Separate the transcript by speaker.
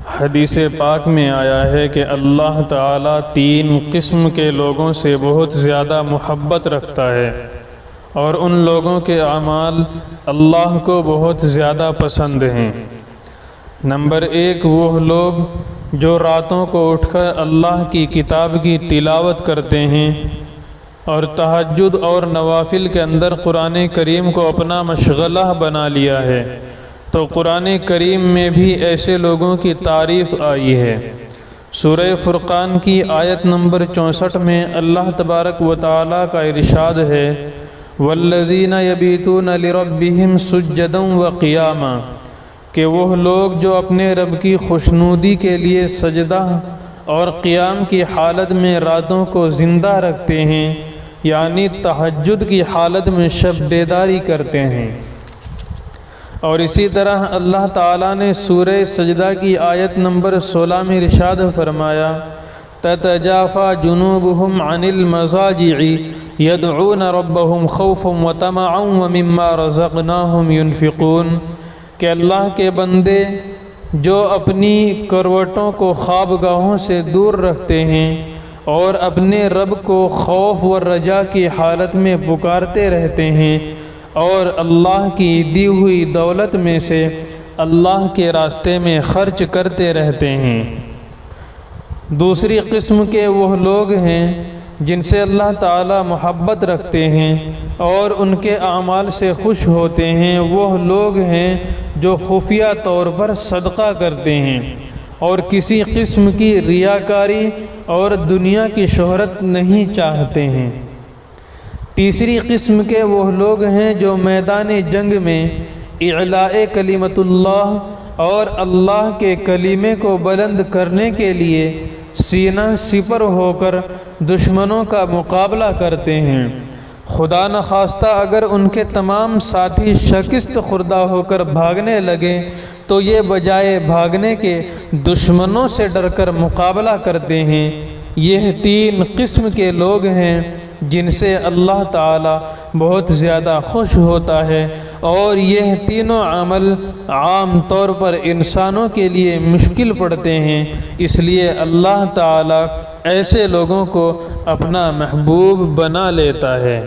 Speaker 1: حدیث پاک میں آیا ہے کہ اللہ تعالیٰ 3 قسم کے لوگوں سے بہت زیادہ محبت رکھتا ہے، اور ان لوگوں کے اعمال اللہ کو بہت زیادہ پسند ہیں۔ نمبر 1، وہ لوگ جو راتوں کو اٹھ کر اللہ کی کتاب کی تلاوت کرتے ہیں اور تہجد اور نوافل کے اندر قرآن کریم کو اپنا مشغلہ بنا لیا ہے، تو قرآن کریم میں بھی ایسے لوگوں کی تعریف آئی ہے۔ سورہ فرقان کی آیت نمبر 64 میں اللہ تبارک و تعالیٰ کا ارشاد ہے، وَالَّذِينَ يَبِيتُونَ لِرَبِّهِمْ سُجَّدًا وَقِيَامًا، کہ وہ لوگ جو اپنے رب کی خوشنودی کے لیے سجدہ اور قیام کی حالت میں راتوں کو زندہ رکھتے ہیں، یعنی تہجد کی حالت میں شب بیداری کرتے ہیں۔ اور اسی طرح اللہ تعالیٰ نے سورہ سجدہ کی آیت نمبر 16 میں ارشاد فرمایا، تَتَجَافَى جُنُوبُهُمْ عَنِ الْمَضَاجِعِ يَدْعُونَ رَبَّهُمْ خَوْفًا وَطَمَعًا وَمِمَّا رَزَقْنَاهُمْ يُنْفِقُونَ، کہ اللہ کے بندے جو اپنی کروٹوں کو خوابگاہوں سے دور رکھتے ہیں اور اپنے رب کو خوف و رجا کی حالت میں پکارتے رہتے ہیں، اور اللہ کی دی ہوئی دولت میں سے اللہ کے راستے میں خرچ کرتے رہتے ہیں۔ دوسری قسم کے وہ لوگ ہیں جن سے اللہ تعالی محبت رکھتے ہیں اور ان کے اعمال سے خوش ہوتے ہیں، وہ لوگ ہیں جو خفیہ طور پر صدقہ کرتے ہیں اور کسی قسم کی ریاکاری اور دنیا کی شہرت نہیں چاہتے ہیں۔ تیسری قسم کے وہ لوگ ہیں جو میدان جنگ میں اعلاء کلمت اللہ اور اللہ کے کلمے کو بلند کرنے کے لیے سینہ سپر ہو کر دشمنوں کا مقابلہ کرتے ہیں۔ خدا نخواستہ اگر ان کے تمام ساتھی شکست خوردہ ہو کر بھاگنے لگے تو یہ بجائے بھاگنے کے دشمنوں سے ڈر کر مقابلہ کرتے ہیں۔ یہ 3 قسم کے لوگ ہیں جن سے اللہ تعالی بہت زیادہ خوش ہوتا ہے، اور یہ تینوں عمل عام طور پر انسانوں کے لیے مشکل پڑتے ہیں، اس لیے اللہ تعالی ایسے لوگوں کو اپنا محبوب بنا لیتا ہے۔